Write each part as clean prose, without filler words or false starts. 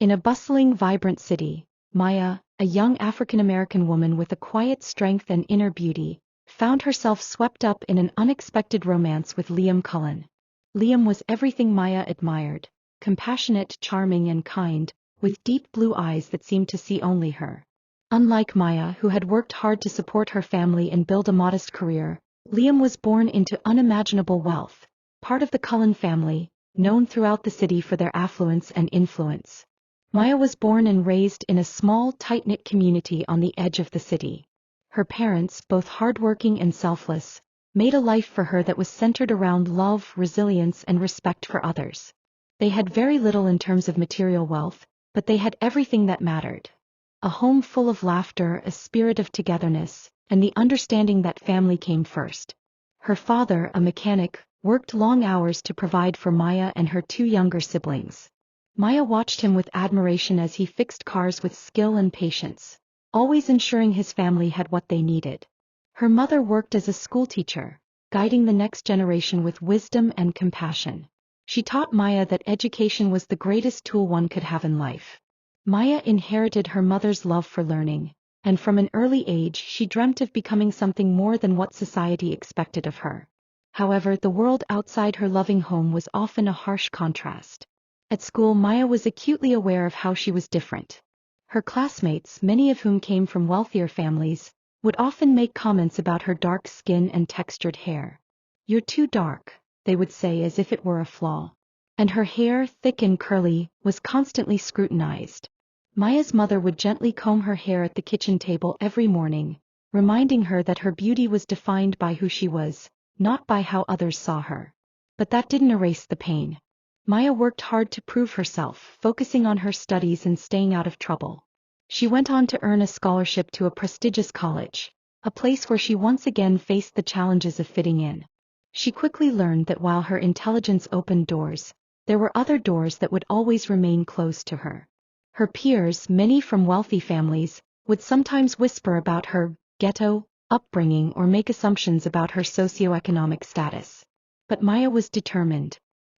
In a bustling, vibrant city, Maya, a young African-American woman with a quiet strength and inner beauty, found herself swept up in an unexpected romance with Liam Cullen. Liam was everything Maya admired: compassionate, charming and kind, with deep blue eyes that seemed to see only her. Unlike Maya, who had worked hard to support her family and build a modest career, Liam was born into unimaginable wealth, part of the Cullen family, known throughout the city for their affluence and influence. Maya was born and raised in a small, tight-knit community on the edge of the city. Her parents, both hardworking and selfless, made a life for her that was centered around love, resilience, and respect for others. They had very little in terms of material wealth, but they had everything that mattered: a home full of laughter, a spirit of togetherness, and the understanding that family came first. Her father, a mechanic, worked long hours to provide for Maya and her two younger siblings. Maya watched him with admiration as he fixed cars with skill and patience, always ensuring his family had what they needed. Her mother worked as a schoolteacher, guiding the next generation with wisdom and compassion. She taught Maya that education was the greatest tool one could have in life. Maya inherited her mother's love for learning, and from an early age she dreamt of becoming something more than what society expected of her. However, the world outside her loving home was often a harsh contrast. At school, Maya was acutely aware of how she was different. Her classmates, many of whom came from wealthier families, would often make comments about her dark skin and textured hair. "You're too dark," they would say, as if it were a flaw. And her hair, thick and curly, was constantly scrutinized. Maya's mother would gently comb her hair at the kitchen table every morning, reminding her that her beauty was defined by who she was, not by how others saw her. But that didn't erase the pain. Maya worked hard to prove herself, focusing on her studies and staying out of trouble. She went on to earn a scholarship to a prestigious college, a place where she once again faced the challenges of fitting in. She quickly learned that while her intelligence opened doors, there were other doors that would always remain closed to her. Her peers, many from wealthy families, would sometimes whisper about her ghetto upbringing or make assumptions about her socioeconomic status. But Maya was determined.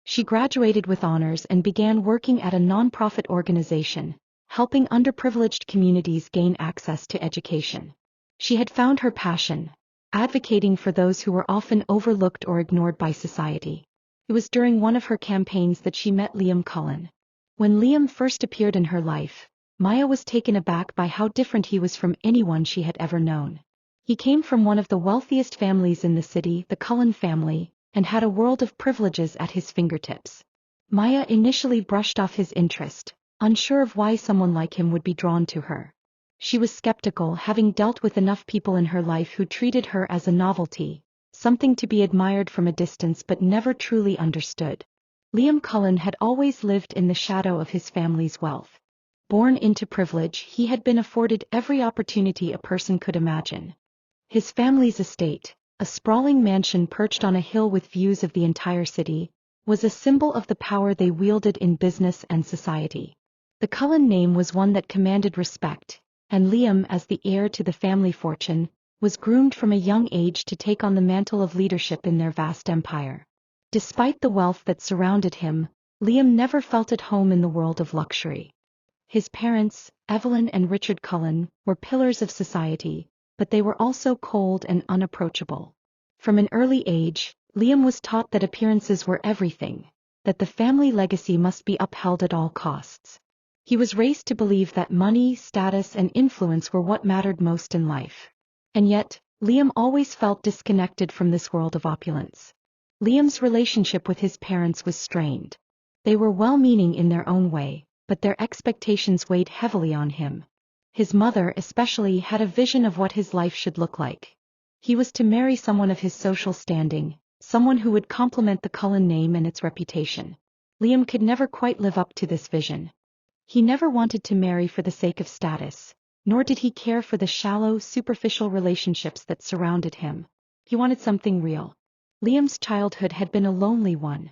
She graduated with honors and began working at a nonprofit organization, helping underprivileged communities gain access to education. She had found her passion: advocating for those who were often overlooked or ignored by society. It was during one of her campaigns that she met Liam Cullen. When Liam first appeared in her life, Maya was taken aback by how different he was from anyone she had ever known. He came from one of the wealthiest families in the city, the Cullen family, and had a world of privileges at his fingertips. Maya initially brushed off his interest, unsure of why someone like him would be drawn to her. She was skeptical, having dealt with enough people in her life who treated her as a novelty, something to be admired from a distance but never truly understood. Liam Cullen had always lived in the shadow of his family's wealth. Born into privilege, he had been afforded every opportunity a person could imagine. His family's estate, a sprawling mansion perched on a hill with views of the entire city, was a symbol of the power they wielded in business and society. The Cullen name was one that commanded respect, and Liam, as the heir to the family fortune, was groomed from a young age to take on the mantle of leadership in their vast empire. Despite the wealth that surrounded him, Liam never felt at home in the world of luxury. His parents, Evelyn and Richard Cullen, were pillars of society, but they were also cold and unapproachable. From an early age, Liam was taught that appearances were everything, that the family legacy must be upheld at all costs. He was raised to believe that money, status, and influence were what mattered most in life. And yet, Liam always felt disconnected from this world of opulence. Liam's relationship with his parents was strained. They were well-meaning in their own way, but their expectations weighed heavily on him. His mother especially had a vision of what his life should look like. He was to marry someone of his social standing, someone who would complement the Cullen name and its reputation. Liam could never quite live up to this vision. He never wanted to marry for the sake of status, nor did he care for the shallow, superficial relationships that surrounded him. He wanted something real. Liam's childhood had been a lonely one.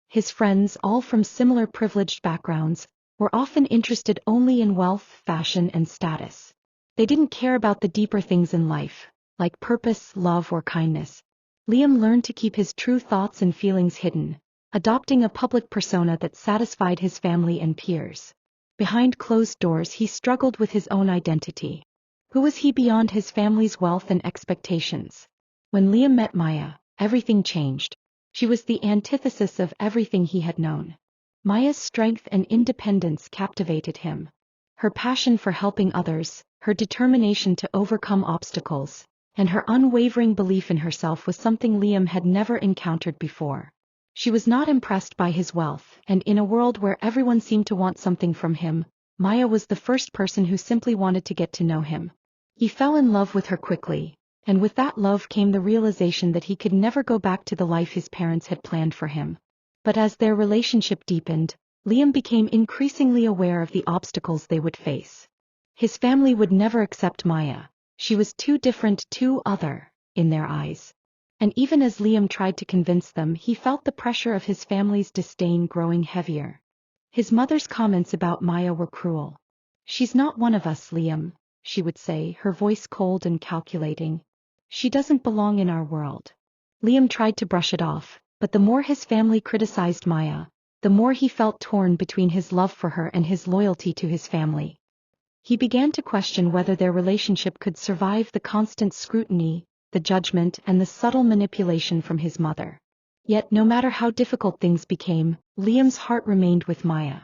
His friends, all from similar privileged backgrounds, were often interested only in wealth, fashion, and status. They didn't care about the deeper things in life, like purpose, love, or kindness. Liam learned to keep his true thoughts and feelings hidden, adopting a public persona that satisfied his family and peers. Behind closed doors he struggled with his own identity. Who was he beyond his family's wealth and expectations? When Liam met Maya, everything changed. She was the antithesis of everything he had known. Maya's strength and independence captivated him. Her passion for helping others, her determination to overcome obstacles, and her unwavering belief in herself was something Liam had never encountered before. She was not impressed by his wealth, and in a world where everyone seemed to want something from him, Maya was the first person who simply wanted to get to know him. He fell in love with her quickly, and with that love came the realization that he could never go back to the life his parents had planned for him. But as their relationship deepened, Liam became increasingly aware of the obstacles they would face. His family would never accept Maya. She was too different, too other, in their eyes. And even as Liam tried to convince them, he felt the pressure of his family's disdain growing heavier. His mother's comments about Maya were cruel. "She's not one of us, Liam," she would say, her voice cold and calculating. "She doesn't belong in our world." Liam tried to brush it off, but the more his family criticized Maya, the more he felt torn between his love for her and his loyalty to his family. He began to question whether their relationship could survive the constant scrutiny, the judgment, and the subtle manipulation from his mother. Yet no matter how difficult things became, Liam's heart remained with Maya.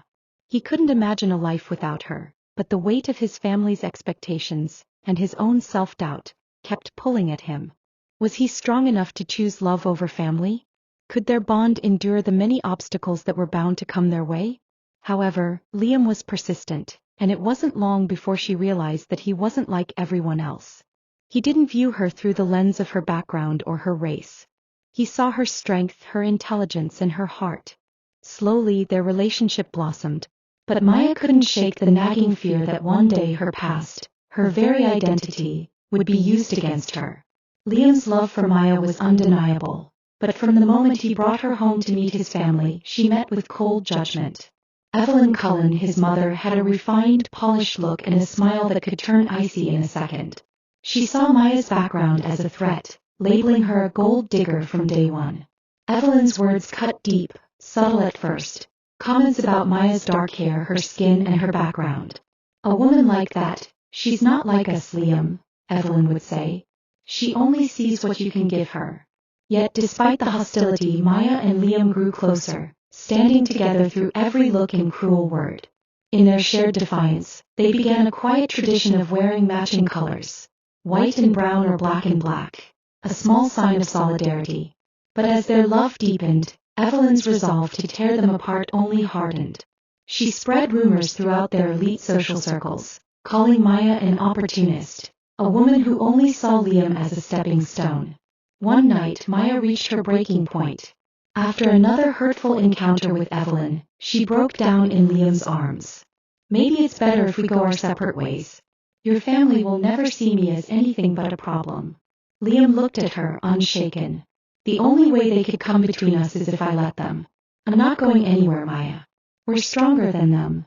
He couldn't imagine a life without her, but the weight of his family's expectations, and his own self-doubt, kept pulling at him. Was he strong enough to choose love over family? Could their bond endure the many obstacles that were bound to come their way? However, Liam was persistent, and it wasn't long before she realized that he wasn't like everyone else. He didn't view her through the lens of her background or her race. He saw her strength, her intelligence, and her heart. Slowly their relationship blossomed, but Maya couldn't shake the nagging fear that one day her past, her very identity, would be used against her. Liam's love for Maya was undeniable, but from the moment he brought her home to meet his family, she met with cold judgment. Evelyn Cullen, his mother, had a refined, polished look and a smile that could turn icy in a second. She saw Maya's background as a threat, labeling her a gold digger from day one. Evelyn's words cut deep, subtle at first. Comments about Maya's dark hair, her skin, and her background. "A woman like that, she's not like us, Liam," Evelyn would say. "She only sees what you can give her." Yet despite the hostility, Maya and Liam grew closer, standing together through every look and cruel word. In their shared defiance, they began a quiet tradition of wearing matching colors, white and brown or black and black, a small sign of solidarity. But as their love deepened, Evelyn's resolve to tear them apart only hardened. She spread rumors throughout their elite social circles, calling Maya an opportunist, a woman who only saw Liam as a stepping stone. One night Maya reached her breaking point. After another hurtful encounter with Evelyn, she broke down in Liam's arms. "Maybe it's better if we go our separate ways. Your family will never see me as anything but a problem." Liam looked at her, unshaken. "The only way they could come between us is if I let them. I'm not going anywhere, Maya. We're stronger than them."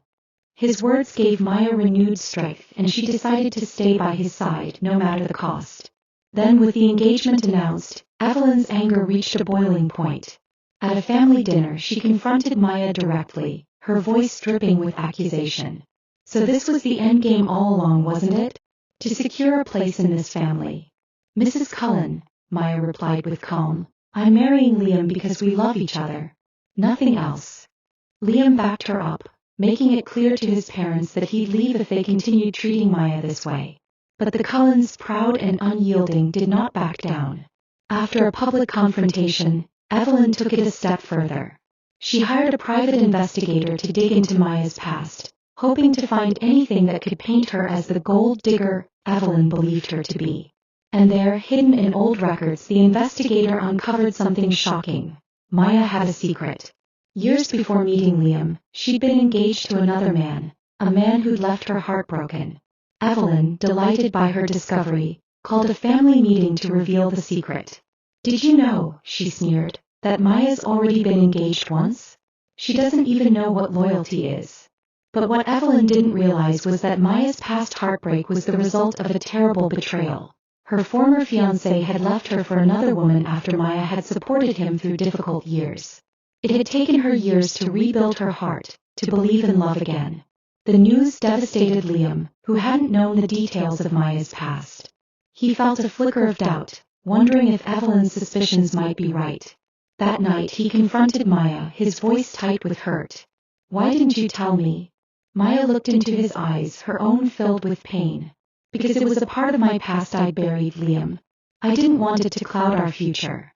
His words gave Maya renewed strength, and she decided to stay by his side, no matter the cost. Then, with the engagement announced, Evelyn's anger reached a boiling point. At a family dinner, she confronted Maya directly, her voice dripping with accusation. "So this was the end game all along, wasn't it? To secure a place in this family?" "Mrs. Cullen," Maya replied with calm, "I'm marrying Liam because we love each other. Nothing else." Liam backed her up, making it clear to his parents that he'd leave if they continued treating Maya this way. But the Cullens, proud and unyielding, did not back down. After a public confrontation, Evelyn took it a step further. She hired a private investigator to dig into Maya's past, hoping to find anything that could paint her as the gold digger Evelyn believed her to be. And there, hidden in old records, the investigator uncovered something shocking. Maya had a secret. Years before meeting Liam, she'd been engaged to another man, a man who'd left her heartbroken. Evelyn, delighted by her discovery, called a family meeting to reveal the secret. "Did you know," she sneered, "that Maya's already been engaged once? She doesn't even know what loyalty is." But what Evelyn didn't realize was that Maya's past heartbreak was the result of a terrible betrayal. Her former fiancé had left her for another woman after Maya had supported him through difficult years. It had taken her years to rebuild her heart, to believe in love again. The news devastated Liam, who hadn't known the details of Maya's past. He felt a flicker of doubt, wondering if Evelyn's suspicions might be right. That night he confronted Maya, his voice tight with hurt. "Why didn't you tell me?" Maya looked into his eyes, her own filled with pain. "Because it was a part of my past I buried, Liam. I didn't want it to cloud our future."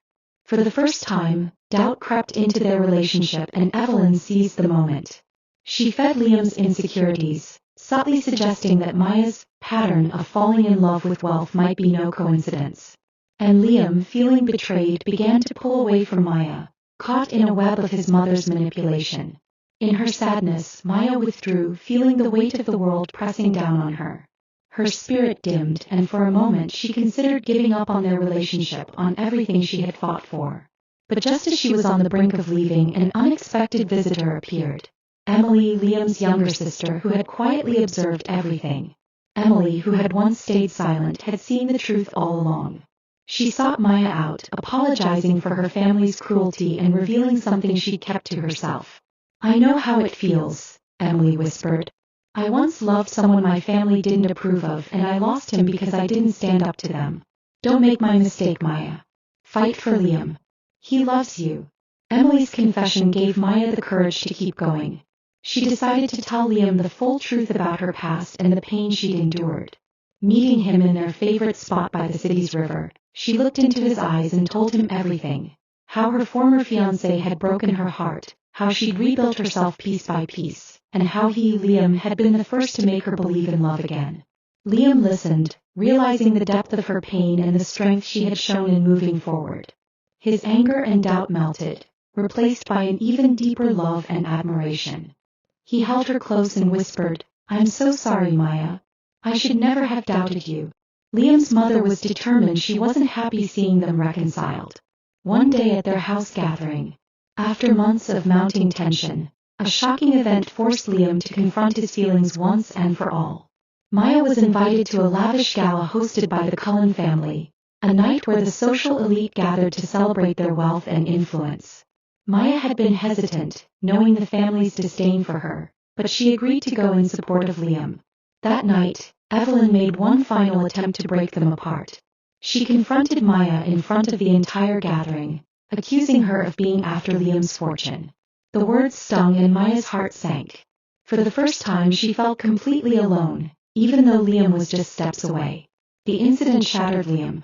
For the first time, doubt crept into their relationship, and Evelyn seized the moment. She fed Liam's insecurities, subtly suggesting that Maya's pattern of falling in love with wealth might be no coincidence. And Liam, feeling betrayed, began to pull away from Maya, caught in a web of his mother's manipulation. In her sadness, Maya withdrew, feeling the weight of the world pressing down on her. Her spirit dimmed, and for a moment she considered giving up on their relationship, on everything she had fought for. But just as she was on the brink of leaving, an unexpected visitor appeared. Emily, Liam's younger sister, who had quietly observed everything. Emily, who had once stayed silent, had seen the truth all along. She sought Maya out, apologizing for her family's cruelty and revealing something she'd kept to herself. "I know how it feels," Emily whispered. "I once loved someone my family didn't approve of, and I lost him because I didn't stand up to them. Don't make my mistake, Maya. Fight for Liam. He loves you." Emily's confession gave Maya the courage to keep going. She decided to tell Liam the full truth about her past and the pain she'd endured. Meeting him in their favorite spot by the city's river, she looked into his eyes and told him everything. How her former fiancé had broken her heart, how she'd rebuilt herself piece by piece, and how he, Liam, had been the first to make her believe in love again. Liam listened, realizing the depth of her pain and the strength she had shown in moving forward. His anger and doubt melted, replaced by an even deeper love and admiration. He held her close and whispered, "I'm so sorry, Maya. I should never have doubted you." Liam's mother was determined. She wasn't happy seeing them reconciled. One day at their house gathering, after months of mounting tension, a shocking event forced Liam to confront his feelings once and for all. Maya was invited to a lavish gala hosted by the Cullen family, a night where the social elite gathered to celebrate their wealth and influence. Maya had been hesitant, knowing the family's disdain for her, but she agreed to go in support of Liam. That night, Evelyn made one final attempt to break them apart. She confronted Maya in front of the entire gathering, accusing her of being after Liam's fortune. The words stung and Maya's heart sank. For the first time she felt completely alone, even though Liam was just steps away. The incident shattered Liam.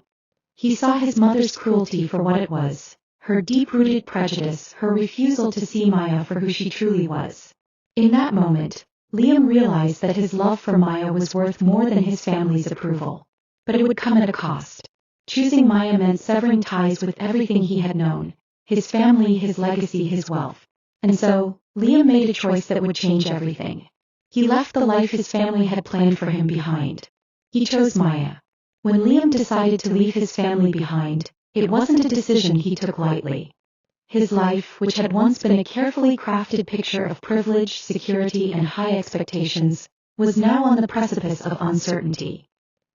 He saw his mother's cruelty for what it was. Her deep-rooted prejudice, her refusal to see Maya for who she truly was. In that moment, Liam realized that his love for Maya was worth more than his family's approval. But it would come at a cost. Choosing Maya meant severing ties with everything he had known, his family, his legacy, his wealth. And so, Liam made a choice that would change everything. He left the life his family had planned for him behind. He chose Maya. When Liam decided to leave his family behind, it wasn't a decision he took lightly. His life, which had once been a carefully crafted picture of privilege, security, and high expectations, was now on the precipice of uncertainty.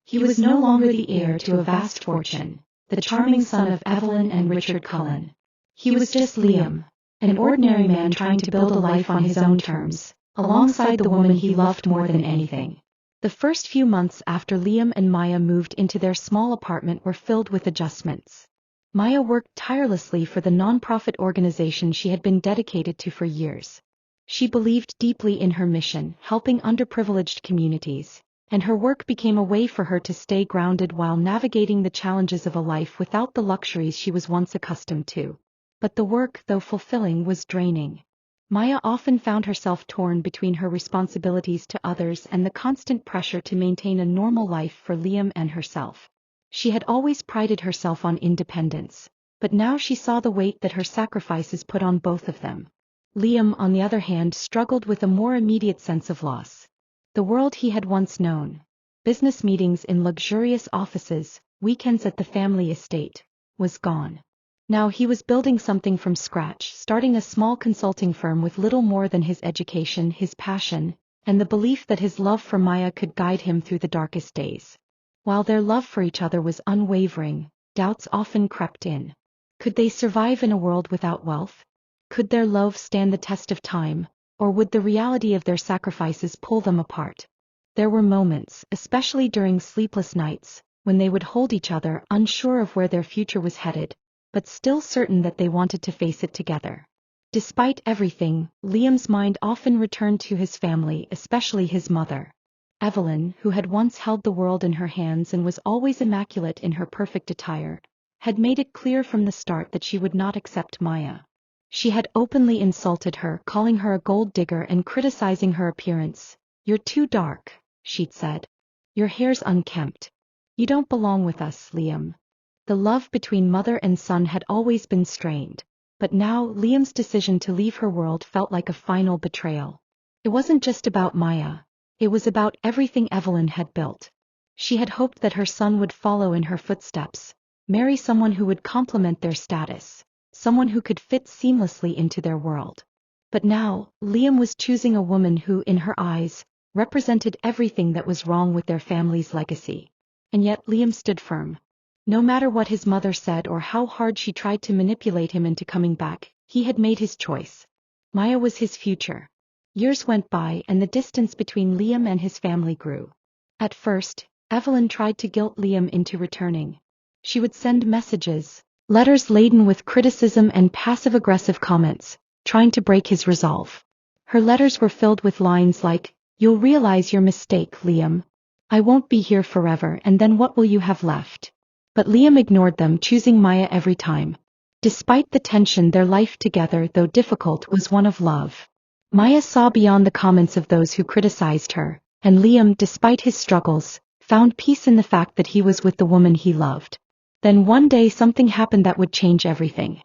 He was no longer the heir to a vast fortune, the charming son of Evelyn and Richard Cullen. He was just Liam, an ordinary man trying to build a life on his own terms, alongside the woman he loved more than anything. The first few months after Liam and Maya moved into their small apartment were filled with adjustments. Maya worked tirelessly for the nonprofit organization she had been dedicated to for years. She believed deeply in her mission, helping underprivileged communities, and her work became a way for her to stay grounded while navigating the challenges of a life without the luxuries she was once accustomed to. But the work, though fulfilling, was draining. Maya often found herself torn between her responsibilities to others and the constant pressure to maintain a normal life for Liam and herself. She had always prided herself on independence, but now she saw the weight that her sacrifices put on both of them. Liam, on the other hand, struggled with a more immediate sense of loss. The world he had once known, business meetings in luxurious offices, weekends at the family estate, was gone. Now he was building something from scratch, starting a small consulting firm with little more than his education, his passion, and the belief that his love for Maya could guide him through the darkest days. While their love for each other was unwavering, doubts often crept in. Could they survive in a world without wealth? Could their love stand the test of time, or would the reality of their sacrifices pull them apart? There were moments, especially during sleepless nights, when they would hold each other, unsure of where their future was headed, but still certain that they wanted to face it together. Despite everything, Liam's mind often returned to his family, especially his mother. Evelyn, who had once held the world in her hands and was always immaculate in her perfect attire, had made it clear from the start that she would not accept Maya. She had openly insulted her, calling her a gold digger and criticizing her appearance. "You're too dark," she'd said. "Your hair's unkempt. You don't belong with us, Liam." The love between mother and son had always been strained, but now Liam's decision to leave her world felt like a final betrayal. It wasn't just about Maya. It was about everything Evelyn had built. She had hoped that her son would follow in her footsteps, marry someone who would complement their status, someone who could fit seamlessly into their world. But now, Liam was choosing a woman who, in her eyes, represented everything that was wrong with their family's legacy. And yet Liam stood firm. No matter what his mother said or how hard she tried to manipulate him into coming back, he had made his choice. Maya was his future. Years went by and the distance between Liam and his family grew. At first, Evelyn tried to guilt Liam into returning. She would send messages, letters laden with criticism and passive-aggressive comments, trying to break his resolve. Her letters were filled with lines like, "You'll realize your mistake, Liam. I won't be here forever, and then what will you have left?" But Liam ignored them, choosing Maya every time. Despite the tension, their life together, though difficult, was one of love. Maya saw beyond the comments of those who criticized her, and Liam, despite his struggles, found peace in the fact that he was with the woman he loved. Then one day something happened that would change everything.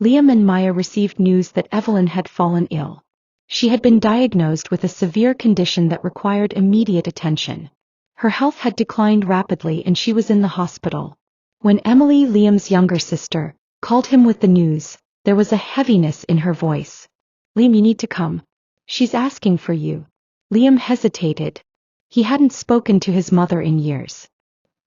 Liam and Maya received news that Evelyn had fallen ill. She had been diagnosed with a severe condition that required immediate attention. Her health had declined rapidly and she was in the hospital. When Emily, Liam's younger sister, called him with the news, there was a heaviness in her voice. "Liam, you need to come. She's asking for you." Liam hesitated. He hadn't spoken to his mother in years.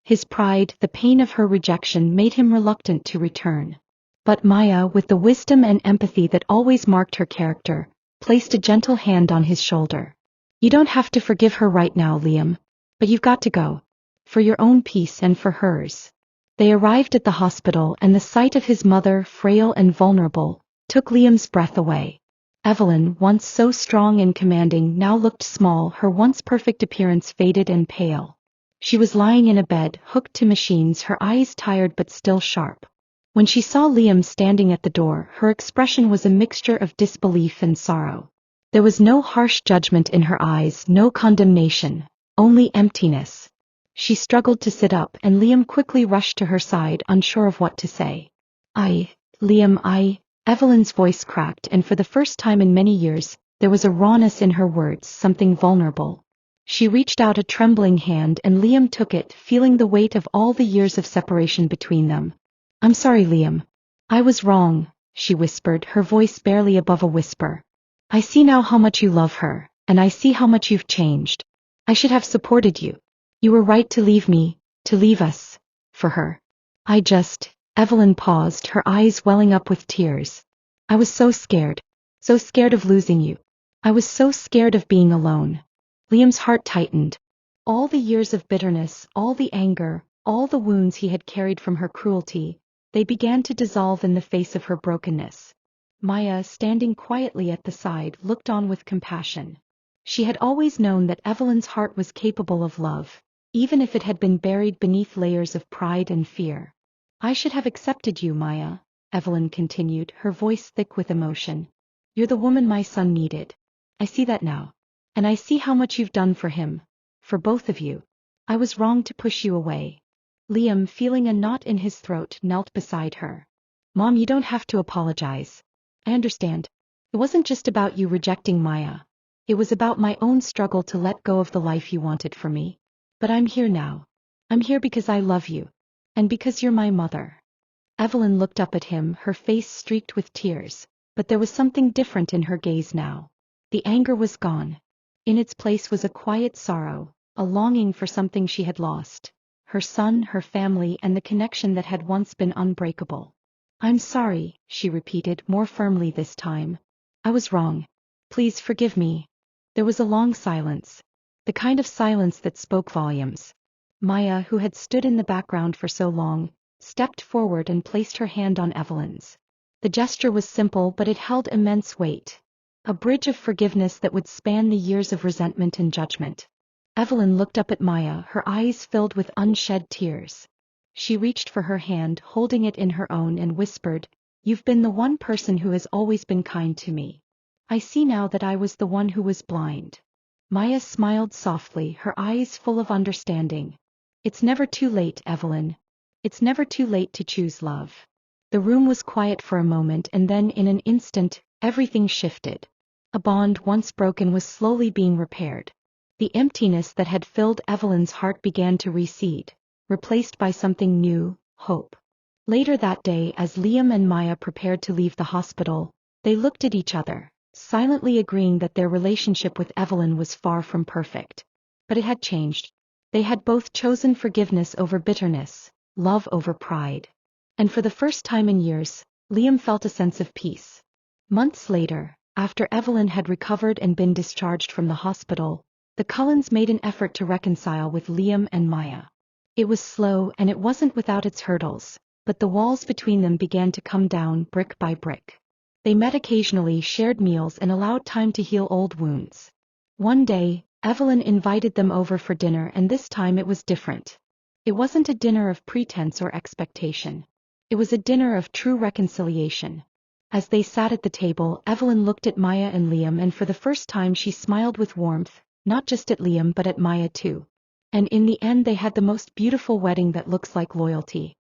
His pride, the pain of her rejection, made him reluctant to return. But Maya, with the wisdom and empathy that always marked her character, placed a gentle hand on his shoulder. "You don't have to forgive her right now, Liam. But you've got to go. For your own peace and for hers." They arrived at the hospital, and the sight of his mother, frail and vulnerable, took Liam's breath away. Evelyn, once so strong and commanding, now looked small, her once perfect appearance faded and pale. She was lying in a bed, hooked to machines, her eyes tired but still sharp. When she saw Liam standing at the door, her expression was a mixture of disbelief and sorrow. There was no harsh judgment in her eyes, no condemnation, only emptiness. She struggled to sit up, and Liam quickly rushed to her side, unsure of what to say. Liam, Evelyn's voice cracked, and for the first time in many years, there was a rawness in her words, something vulnerable. She reached out a trembling hand, and Liam took it, feeling the weight of all the years of separation between them. "I'm sorry, Liam. I was wrong," she whispered, her voice barely above a whisper. "I see now how much you love her, and I see how much you've changed. I should have supported you. You were right to leave me, to leave us, for her. Evelyn paused, her eyes welling up with tears. "I was so scared of losing you. I was so scared of being alone." Liam's heart tightened. All the years of bitterness, all the anger, all the wounds he had carried from her cruelty, they began to dissolve in the face of her brokenness. Maya, standing quietly at the side, looked on with compassion. She had always known that Evelyn's heart was capable of love, even if it had been buried beneath layers of pride and fear. "I should have accepted you, Maya," Evelyn continued, her voice thick with emotion. "You're the woman my son needed. I see that now. And I see how much you've done for him. For both of you. I was wrong to push you away." Liam, feeling a knot in his throat, knelt beside her. "Mom, you don't have to apologize. I understand. It wasn't just about you rejecting Maya. It was about my own struggle to let go of the life you wanted for me. But I'm here now. I'm here because I love you. And because you're my mother." Evelyn looked up at him, her face streaked with tears, but there was something different in her gaze now. The anger was gone. In its place was a quiet sorrow, a longing for something she had lost. Her son, her family, and the connection that had once been unbreakable. "I'm sorry," she repeated, more firmly this time. "I was wrong. Please forgive me. There was a long silence. The kind of silence that spoke volumes. Maya, who had stood in the background for so long, stepped forward and placed her hand on Evelyn's. The gesture was simple, but it held immense weight. A bridge of forgiveness that would span the years of resentment and judgment. Evelyn looked up at Maya, her eyes filled with unshed tears. She reached for her hand, holding it in her own, and whispered, "You've been the one person who has always been kind to me. I see now that I was the one who was blind." Maya smiled softly, her eyes full of understanding. "It's never too late, Evelyn. It's never too late to choose love." The room was quiet for a moment, and then in an instant, everything shifted. A bond once broken was slowly being repaired. The emptiness that had filled Evelyn's heart began to recede, replaced by something new, hope. Later that day, as Liam and Maya prepared to leave the hospital, they looked at each other, silently agreeing that their relationship with Evelyn was far from perfect. But it had changed. They had both chosen forgiveness over bitterness, love over pride. And for the first time in years, Liam felt a sense of peace. Months later, after Evelyn had recovered and been discharged from the hospital, the Cullens made an effort to reconcile with Liam and Maya. It was slow, and it wasn't without its hurdles, but the walls between them began to come down brick by brick. They met occasionally, shared meals, and allowed time to heal old wounds. One day, Evelyn invited them over for dinner, and this time it was different. It wasn't a dinner of pretense or expectation. It was a dinner of true reconciliation. As they sat at the table, Evelyn looked at Maya and Liam, and for the first time she smiled with warmth, not just at Liam but at Maya too. And in the end they had the most beautiful wedding that looks like loyalty.